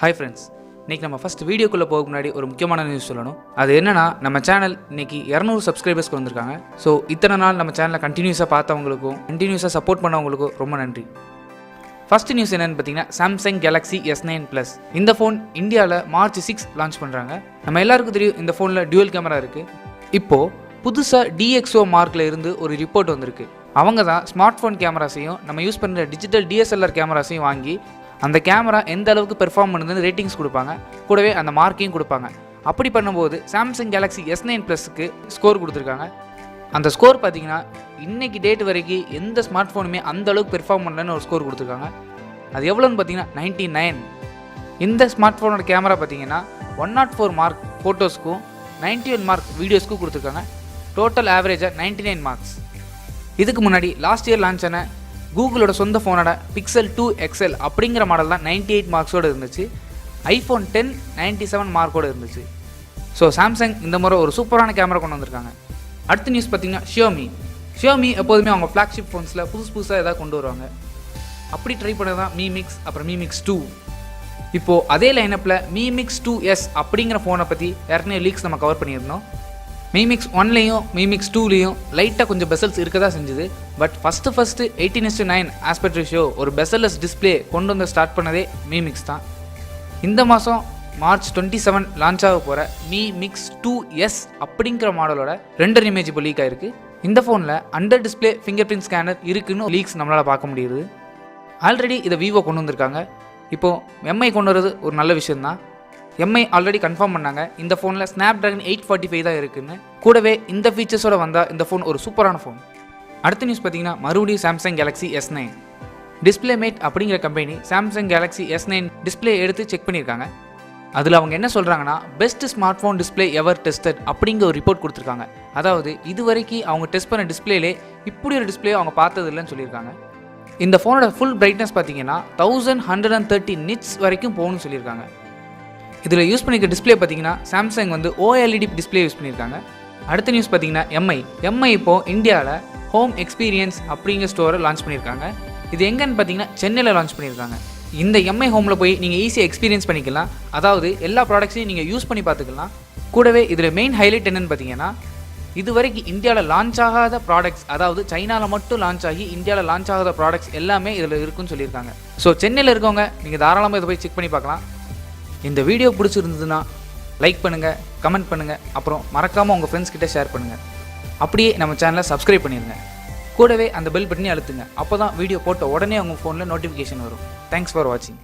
Hi friends, இன்றைக்கி நம்ம first வீடியோக்குள்ளே போக முன்னாடி ஒரு முக்கியமான நியூஸ் சொல்லணும். அது என்னென்னா, நம்ம சேனல் இன்றைக்கி 200 சப்ஸ்கிரைபர்ஸ்க்கு வந்திருக்காங்க. ஸோ இத்தனை நாள் நம்ம சேனலை கண்டினியூஸாக பார்த்தவங்களுக்கும் கண்டினியூஸாக சப்போர்ட் பண்ணவங்களுக்கும் ரொம்ப நன்றி. ஃபஸ்ட் நியூஸ் என்னென்னு பார்த்தீங்கன்னா, சாம்சங் கேலக்ஸி S9 இந்த ஃபோன் இந்தியாவில் March 6 லான்ச் பண்ணுறாங்க. நம்ம எல்லாருக்கும் தெரியும் இந்த ஃபோனில் டியூவல் கேமரா இருக்குது. இப்போது புதுசாக DxO மார்க்கில் இருந்து ஒரு ரிப்போர்ட் வந்திருக்கு. அவங்க தான் ஸ்மார்ட் ஃபோன் கேமராஸையும் நம்ம யூஸ் பண்ணுற டிஜிட்டல் DSLR கேமராஸையும் வாங்கி அந்த கேமரா எந்த அளவுக்கு பெர்ஃபார்ம் பண்ணுதுன்னு ரேட்டிங்ஸ் கொடுப்பாங்க, கூடவே அந்த மார்க்கையும் கொடுப்பாங்க. அப்படி பண்ணும்போது சாம்சங் கேலக்ஸி S9 ஸ்கோர் கொடுத்துருக்காங்க. அந்த ஸ்கோர் பார்த்தீங்கன்னா இன்றைக்கி டேட் வரைக்கும் எந்த ஸ்மார்ட் ஃபோனுமே அந்த அளவுக்கு பெர்ஃபார்ம் பண்ணலன்னு ஒரு ஸ்கோர் கொடுத்துருக்காங்க. அது எவ்வளோன்னு பார்த்தீங்கன்னா 99. இந்த ஸ்மார்ட் ஃபோனோட கேமரா பார்த்தீங்கன்னா 104 மார்க் ஃபோட்டோஸ்க்கும் 91 மார்க் வீடியோஸ்க்கும் கொடுத்துருக்காங்க. டோட்டல் ஆவரேஜாக 99 மார்க்ஸ். இதுக்கு முன்னாடி லாஸ்ட் இயர் லான்ச் ஆன கூகுளோட சொந்த ஃபோனோட Pixel 2 XL அப்படிங்கிற மாடல் தான் 98 மார்க்ஸோடு இருந்துச்சு. iPhone 10 97 மார்க்கோடு இருந்துச்சு. ஸோ சாம்சங் இந்த முறை ஒரு சூப்பரான கேமரா கொண்டு வந்திருக்காங்க. அடுத்த நியூஸ் பார்த்தீங்கன்னா ஷியோமி எப்போதுமே அவங்க ஃப்ளாக்ஷிப் ஃபோன்ஸில் புதுசாக ஏதாவது கொண்டு வருவாங்க. அப்படி ட்ரை பண்ணது தான் Mi Mix, அப்புறம் Mi Mix 2. இப்போது அதே லைனப்பில் Mi Mix 2S அப்படிங்கிற ஃபோனை பற்றி ஏற்கனவே லீக்ஸ் நம்ம கவர் பண்ணியிருந்தோம். Mi Mix 1லையும் Mi Mix 2லையும் லைட்டாக கொஞ்சம் பெசல்ஸ் இருக்க தான் செஞ்சுது. பட் ஃபஸ்ட்டு 18:9 ஆஸ்பெக்ட் ரேஷியோ ஒரு பெசல்லஸ் டிஸ்பிளே கொண்டு வந்து ஸ்டார்ட் பண்ணதே Mi Mix தான். இந்த மாதம் March 27 லான்ச் ஆக போகிற Mi Mix 2S அப்படிங்கிற மாடலோட ரெண்டர் இமேஜ் இப்போ லீக் ஆகிருக்கு. இந்த ஃபோனில் under display finger print scanner இருக்குன்னு லீக்ஸ் நம்மளால் பார்க்க முடியுது. ஆல்ரெடி இதை Vivo கொண்டு வந்திருக்காங்க. இப்போது MI கொண்டு வரது ஒரு நல்ல விஷயந்தான். MI ஆல்ரெடி கன்ஃபார்ம் பண்ணாங்க இந்த ஃபோனில் Snapdragon 845 தான் இருக்குன்னு. கூடவே இந்த ஃபீச்சர்ஸோட வந்தால் இந்த ஃபோன் ஒரு சூப்பரான ஃபோன். அடுத்த நியூஸ் பார்த்தீங்கன்னா மறுபடியும் Samsung Galaxy S9. DisplayMate அப்படிங்கிற company Samsung Galaxy S9 display எடுத்து செக் பண்ணியிருக்காங்க. அதில் அவங்க என்ன சொல்கிறாங்கன்னா, best smartphone display ever tested அப்படிங்கிற ஒரு ரிப்போர்ட் கொடுத்துருக்காங்க. அதாவது இது வரைக்கும் அவங்க டெஸ்ட் பண்ண டிஸ்பிளேலே இப்படி ஒரு டிஸ்பிளே அவங்க பார்த்தது இல்லைன்னு சொல்லியிருக்காங்க. இந்த ஃபோனோட ஃபுல் பிரைட்னஸ் பார்த்தீங்கன்னா 1130 nits வரைக்கும் போகணும்னு சொல்லியிருக்காங்க. இதில் யூஸ் பண்ணிக்க டிஸ்பிளே பார்த்தீங்கன்னா சாம்சங் OLED டிஸ்பிளே யூஸ் பண்ணியிருக்காங்க. அடுத்த நியூஸ் பார்த்தீங்கன்னா MI இப்போது இந்தியாவில் ஹோம் எக்ஸ்பீரியன்ஸ் அப்படிங்கிற ஸ்டோரை லான்ச் பண்ணியிருக்காங்க. இது எங்கன்னு பார்த்தீங்கன்னா சென்னையில் லான்ச் பண்ணியிருக்காங்க. இந்த MI ஹோமில் போய் நீங்கள் ஈஸியாக எக்ஸ்பீரியன்ஸ் பண்ணிக்கலாம். அதாவது எல்லா ப்ராடக்ட்ஸையும் நீங்கள் யூஸ் பண்ணி பார்த்துக்கலாம். கூடவே இதில் மெயின் ஹைலைட் என்னென்னு பார்த்தீங்கன்னா, இது வரைக்கும் இந்தியாவில் லான்ச் ஆகாத ப்ராடக்ட்ஸ், அதாவது சைனாவில் மட்டும் லான்ச் ஆகி இந்தியாவில் லான்ச் ஆகாத ப்ராடக்ட்ஸ் எல்லாமே இதில் இருக்குன்னு சொல்லியிருக்காங்க. ஸோ சென்னையில் இருக்கவங்க நீங்கள் தாராளமாக இதை போய் செக் பண்ணி பார்க்கலாம். இந்த வீடியோ பிடிச்சிருந்ததுன்னா லைக் பண்ணுங்கள், கமெண்ட் பண்ணுங்கள், அப்புறம் மறக்காமல் உங்கள் ஃப்ரெண்ட்ஸ் கிட்டே ஷேர் பண்ணுங்கள். அப்படியே நம்ம சேனலை சப்ஸ்கிரைப் பண்ணிடுங்க. கூடவே அந்த பெல் பட்டனை அழுத்துங்க. அப்போ தான் வீடியோ போட்ட உடனே உங்கள் ஃபோனில் நோட்டிஃபிகேஷன் வரும். தேங்க்ஸ் ஃபார் வாட்சிங்.